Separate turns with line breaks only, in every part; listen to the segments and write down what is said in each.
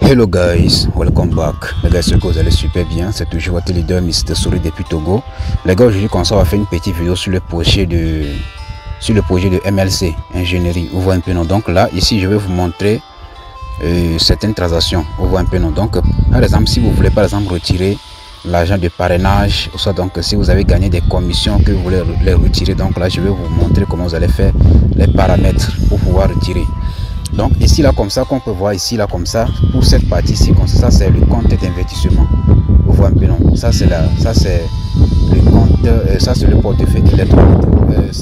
Hello guys, welcome back. Les gars, j'espère que vous allez super bien. C'est toujours votre leader Mr Souris depuis Togo. Les gars, aujourd'hui comme ça on va faire une petite vidéo sur le projet de MLC ingénierie. Vous voyez un peu non. Donc là ici je vais vous montrer certaines transactions. Vous voyez un peu non. Donc par exemple si vous voulez par exemple retirer l'argent de parrainage, ou soit donc si vous avez gagné des commissions que vous voulez les retirer, donc là je vais vous montrer comment vous allez faire les paramètres pour pouvoir retirer. Donc ici là comme ça qu'on peut voir ici là comme ça pour cette partie ici comme ça c'est le compte d'investissement. Vous voyez un peu non, ça c'est le compte, ça c'est le portefeuille électronique,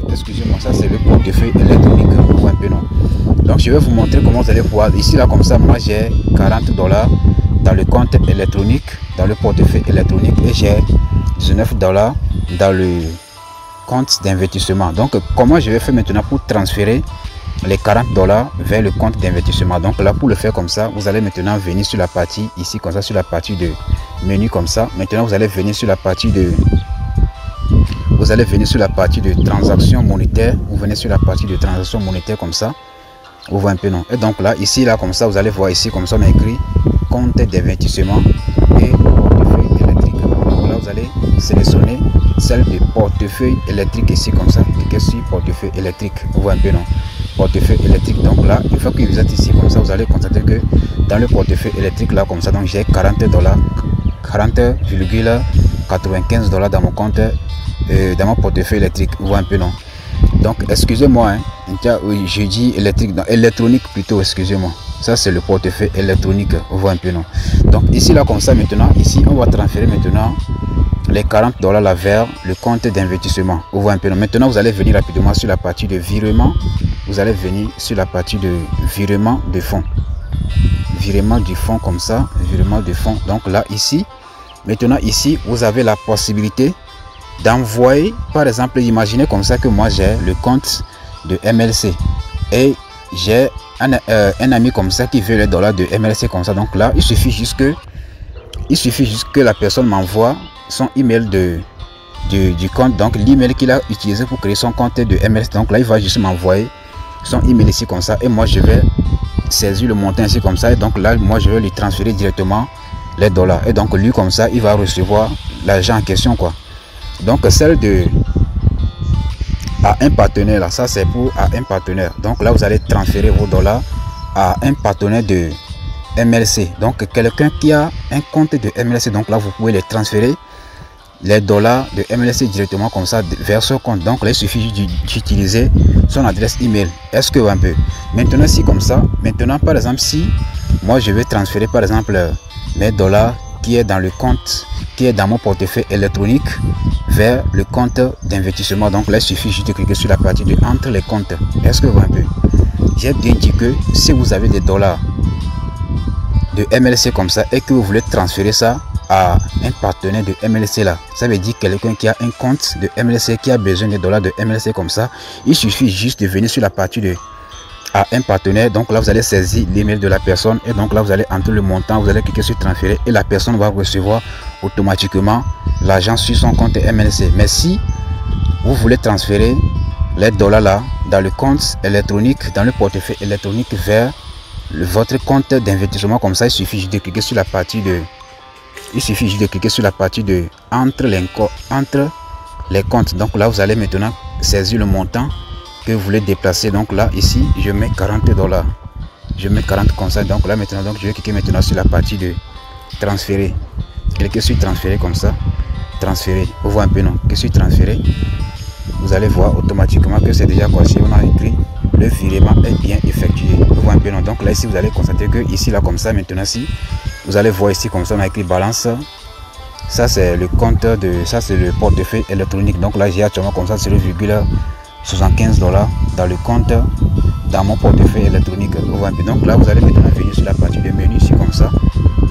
excusez-moi, ça c'est le portefeuille électronique. Vous voyez un peu non. Donc je vais vous montrer comment vous allez pouvoir ici là comme ça. Moi j'ai $40 dans le compte électronique, dans le portefeuille électronique, et j'ai $19 dans le compte d'investissement. Donc comment je vais faire maintenant pour transférer les $40 vers le compte d'investissement? Donc là pour le faire comme ça, vous allez maintenant venir sur la partie ici comme ça, sur la partie de menu comme ça. Maintenant vous allez venir sur la partie de transactions monétaires. Vous venez sur la partie de transactions monétaires comme ça. Vous voyez un peu non. Et donc là ici là comme ça vous allez voir ici comme ça on a écrit compte d'investissement et portefeuille électrique. Donc là vous allez sélectionner celle de portefeuille électrique ici comme ça, cliquez sur portefeuille électrique. Vous voyez un peu non, portefeuille électrique. Donc là une fois que vous êtes ici comme ça, vous allez constater que dans le portefeuille électrique là comme ça, donc j'ai $40, $40,95 dans mon compte, dans mon portefeuille électrique. Vous voyez un peu non. Donc excusez-moi hein, je dis électrique, non, électronique plutôt, excusez-moi. Ça c'est le portefeuille électronique. Vous voyez un peu non. Donc ici là comme ça maintenant, ici on va transférer maintenant les $40 là vers le compte d'investissement. Vous voyez un peu non. Maintenant vous allez venir rapidement sur la partie de virement. Vous allez venir sur la partie de virement de fonds. Virement du fonds comme ça, virement de fonds. Donc là ici, maintenant ici vous avez la possibilité d'envoyer, par exemple, imaginez comme ça que moi j'ai le compte de MLC et j'ai un ami comme ça qui veut les dollars de MLC comme ça. Donc là il suffit juste que la personne m'envoie son email du compte, donc l'email qu'il a utilisé pour créer son compte de MLC. Donc là il va juste m'envoyer son email ici comme ça et moi je vais saisir le montant ici comme ça, et donc là moi je vais lui transférer directement les dollars, et donc lui comme ça il va recevoir l'argent en question quoi. Donc celle de à un partenaire là, ça c'est pour à un partenaire. Donc là vous allez transférer vos dollars à un partenaire de MLC. Donc quelqu'un qui a un compte de MLC, donc là vous pouvez les transférer les dollars de MLC directement comme ça vers ce compte. Donc là il suffit d'utiliser son adresse email. Est-ce que un peu maintenant si comme ça, maintenant par exemple si moi je vais transférer par exemple mes dollars qui est dans le compte, qui est dans mon portefeuille électronique vers le compte d'investissement, donc là il suffit juste de cliquer sur la partie de entre les comptes. Est-ce que vous un peu, j'ai bien dit que si vous avez des dollars de MLC comme ça et que vous voulez transférer ça à un partenaire de MLC là, ça veut dire quelqu'un qui a un compte de MLC qui a besoin des dollars de MLC comme ça, il suffit juste de venir sur la partie de à un partenaire. Donc là vous allez saisir l'email de la personne et donc là vous allez entrer le montant, vous allez cliquer sur transférer et la personne va recevoir automatiquement l'argent sur son compte MLC. Mais si vous voulez transférer les dollars là dans le compte électronique, dans le portefeuille électronique vers votre compte d'investissement comme ça, il suffit juste de cliquer sur la partie de entre les comptes. Donc là vous allez maintenant saisir le montant que vous voulez déplacer. Donc là ici je mets $40, je mets 40 comme ça. Donc là maintenant, donc je vais cliquer maintenant sur la partie de transférer, cliquez sur transférer comme ça, transférer. Vous voyez un peu non, que sur transférer, vous allez voir automatiquement que c'est déjà quoi, si on a écrit le virement est bien effectué. Vous voyez un peu non. Donc là ici vous allez constater que ici là comme ça maintenant, si vous allez voir ici comme ça on a écrit balance, ça c'est le compte de, ça c'est le portefeuille électronique. Donc là j'ai actuellement comme ça $0,75 dans le compte, dans mon portefeuille électronique. Vous voyez un peu. Donc là vous allez maintenant venir sur la partie de menu ici comme ça,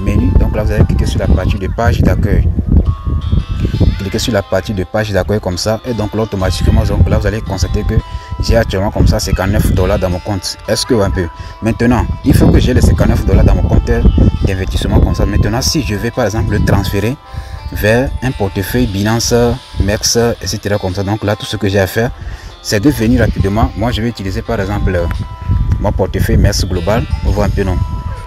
menu. Donc là vous allez cliquer sur la partie de page d'accueil, cliquez sur la partie de page d'accueil comme ça, et donc là automatiquement donc là vous allez constater que j'ai actuellement comme ça $59 dans mon compte. Est-ce que un peu maintenant il faut que j'ai les $59 dans mon compte d'investissement comme ça. Maintenant si je vais par exemple le transférer vers un portefeuille Binance, MEX, etc. comme ça, donc là tout ce que j'ai à faire c'est de venir rapidement. Moi je vais utiliser par exemple mon portefeuille MEX global. Vous voyez un peu non,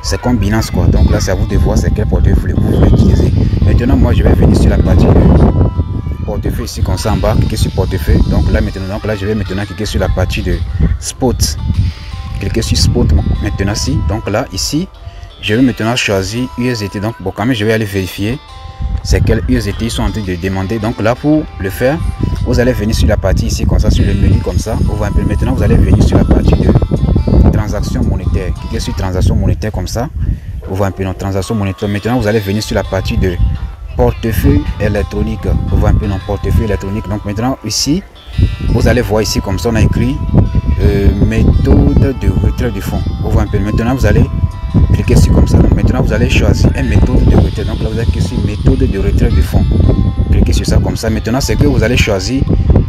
c'est comme Binance quoi. Donc là c'est à vous de voir c'est quel portefeuille vous voulez utiliser. Maintenant moi je vais venir sur la partie de portefeuille ici comme ça en bas, cliquer sur portefeuille. Donc là maintenant, je vais maintenant cliquer sur la partie de spot. Cliquez sur spot maintenant ici. Donc là ici je vais maintenant choisir USDT. Donc bon, quand même je vais aller vérifier c'est quel USDT ils sont en train de demander. Donc là pour le faire, vous allez venir sur la partie ici comme ça, sur le menu comme ça. Maintenant vous allez venir sur la partie de transaction monétaire. Cliquez sur transaction monétaire comme ça. Vous voyez un peu notre transaction monétaire. Maintenant vous allez venir sur la partie de portefeuille électronique. Vous voyez un peu notre portefeuille électronique. Donc maintenant ici vous allez voir ici comme ça on a écrit méthode de retrait du fonds. Vous voyez un peu. Maintenant vous allez cliquez sur comme ça. Donc maintenant vous allez choisir une méthode de retrait. Donc là vous allez cliquer sur méthode de retrait du fonds. Cliquez sur ça comme ça. Maintenant c'est que vous allez choisir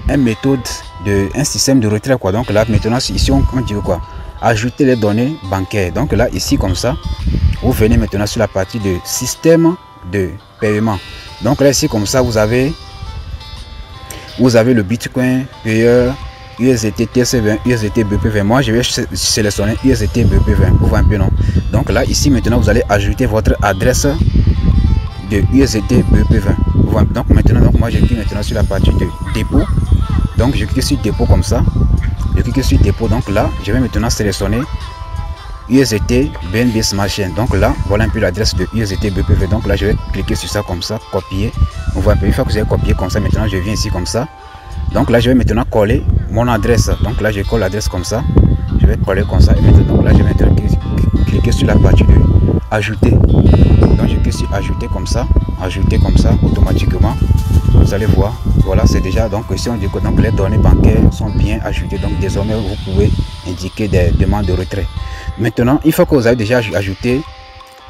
une méthode un système de retrait quoi. Donc là maintenant ici on dit quoi, ajouter les données bancaires. Donc là ici comme ça vous venez maintenant sur la partie de système de paiement. Donc là ici comme ça vous avez le Bitcoin payeur, USDT TRC20, USDT BP20. Moi je vais sélectionner USDT BP20. Vous voyez un peu non. Donc là ici maintenant vous allez ajouter votre adresse de USDT BP20. Donc maintenant moi je clique maintenant sur la partie de dépôt. Donc je clique sur dépôt comme ça. Je clique sur dépôt. Donc là je vais maintenant sélectionner USDT BNB Smart Chain. Donc là voilà un peu l'adresse de USDT BP20. Donc là je vais cliquer sur ça comme ça, copier. On voit un peu, une fois que j'ai copié comme ça, maintenant je viens ici comme ça. Donc là je vais maintenant coller mon adresse. Donc là je colle l'adresse comme ça. Je vais coller comme ça et maintenant donc là je vais maintenant cliquer sur la partie de ajouter. Donc je clique sur ajouter comme ça automatiquement. Vous allez voir, voilà c'est déjà donc ici on dit que donc les données bancaires sont bien ajoutées. Donc désormais vous pouvez indiquer des demandes de retrait. Maintenant une fois que vous avez déjà ajouté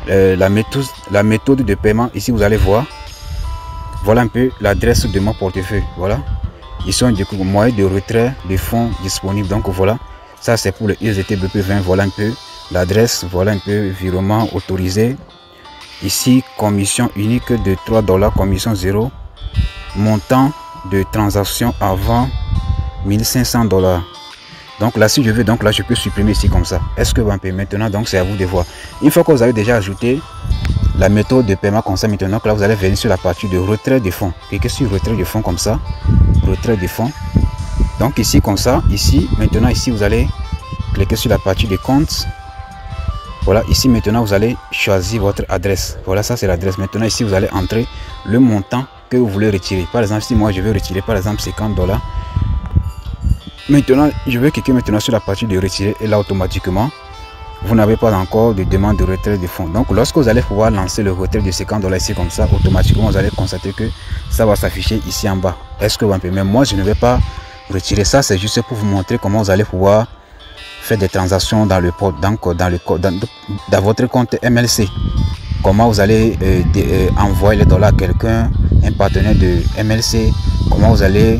la méthode de paiement, ici vous allez voir, voilà un peu l'adresse de mon portefeuille. Voilà, ici on dit que moyen de retrait des fonds disponibles. Donc voilà, ça c'est pour le USDT BP20. Voilà un peu l'adresse, voilà un peu virement autorisé. Ici commission unique de $3, commission 0, montant de transaction avant $1500. Donc là si je veux, donc là je peux supprimer ici comme ça. Est-ce que vous pouvez maintenant, donc c'est à vous de voir. Une fois que vous avez déjà ajouté la méthode de paiement comme ça, maintenant donc là vous allez venir sur la partie de retrait de fonds. Cliquez sur retrait de fonds comme ça, retrait de fonds. Donc ici comme ça, ici maintenant ici vous allez cliquer sur la partie de compte. Voilà, ici maintenant vous allez choisir votre adresse. Voilà, ça c'est l'adresse. Maintenant ici vous allez entrer le montant que vous voulez retirer. Par exemple si moi je veux retirer par exemple $50. Maintenant je vais cliquer maintenant sur la partie de retirer et là automatiquement vous n'avez pas encore de demande de retrait de fonds. Donc lorsque vous allez pouvoir lancer le retrait de $50 ici comme ça, automatiquement vous allez constater que ça va s'afficher ici en bas. Est-ce que vous pouvez, même moi je ne vais pas retirer ça, c'est juste pour vous montrer comment vous allez pouvoir faire des transactions dans le port, dans votre compte MLC. Comment vous allez envoyer les dollars à quelqu'un, un partenaire de MLC, comment vous allez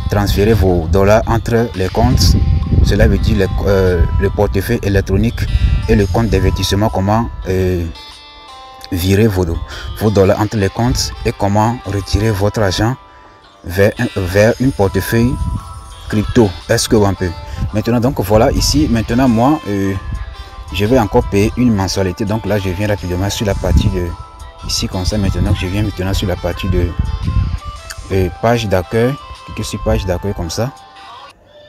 transférer vos dollars entre les comptes. Cela veut dire le portefeuille électronique et le compte d'investissement, comment virer vos dollars entre les comptes et comment retirer votre argent vers une portefeuille crypto. Est-ce que vous pouvez maintenant, donc voilà ici maintenant moi je vais encore payer une mensualité. Donc là je viens rapidement sur la partie de ici comme ça. Maintenant je viens maintenant sur la partie de page d'accueil. Cliquez sur page d'accueil comme ça,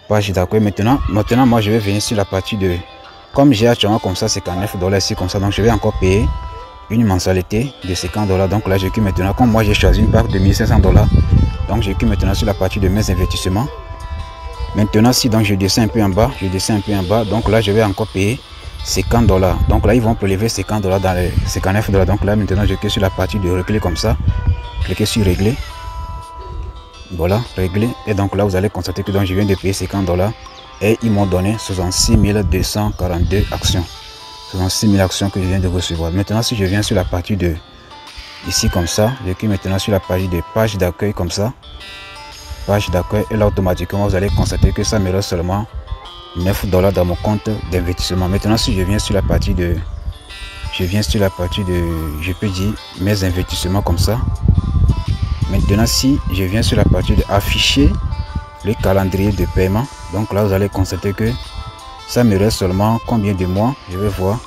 page d'accueil. Maintenant moi je vais venir sur la partie de, comme j'ai actuellement comme ça $59 ici comme ça, donc je vais encore payer une mensualité de $50. Donc là je clique maintenant, comme moi j'ai choisi une part de $1500, donc je clique maintenant sur la partie de mes investissements. Maintenant si donc je descends un peu en bas, donc là je vais encore payer $50. Donc là ils vont prélever $50 dans les $59. Donc là maintenant je clique sur la partie de régler comme ça, cliquez sur régler. Voilà, régler. Et donc là vous allez constater que donc je viens de payer $50 et ils m'ont donné 66 242 actions. 66 000 actions que je viens de recevoir. Maintenant si je viens sur la partie de ici comme ça, je clique maintenant sur la partie de page d'accueil comme ça, page d'accueil, et là automatiquement vous allez constater que ça me reste seulement $9 dans mon compte d'investissement. Maintenant si je viens sur la partie de je peux dire mes investissements comme ça. Maintenant si je viens sur la partie de afficher le calendrier de paiement, donc là vous allez constater que ça me reste seulement combien de mois, je vais voir,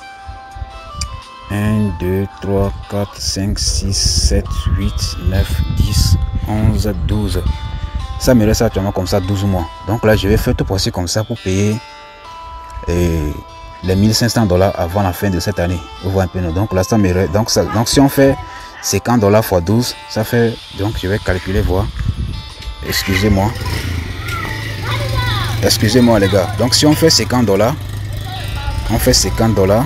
1, 2, 3, 4, 5, 6, 7, 8, 9, 10, 11, 12. Ça me reste actuellement comme ça 12 mois. Donc là, je vais faire tout possible comme ça pour payer les $1500 avant la fin de cette année. Vous voyez un peu, non? Donc là, ça me reste. Donc si on fait $50 x 12, ça fait. Donc je vais calculer, voir. Excusez-moi. Excusez-moi les gars. Donc si on fait $50, on fait $50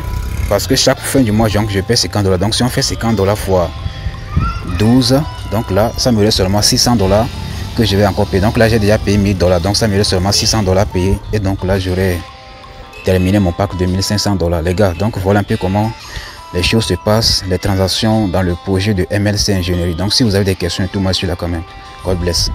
parce que chaque fin du mois, donc, je paie $50. Donc si on fait $50 fois 12, donc là, ça me reste seulement $600 que je vais encore payer. Donc là, j'ai déjà payé $1000. Donc ça me reste seulement $600 payés. Et donc là, j'aurai terminé mon pack de $1500 les gars. Donc voilà un peu comment les choses se passent, les transactions dans le projet de MLC Ingénierie. Donc si vous avez des questions et tout, moi je suis là quand même. God bless.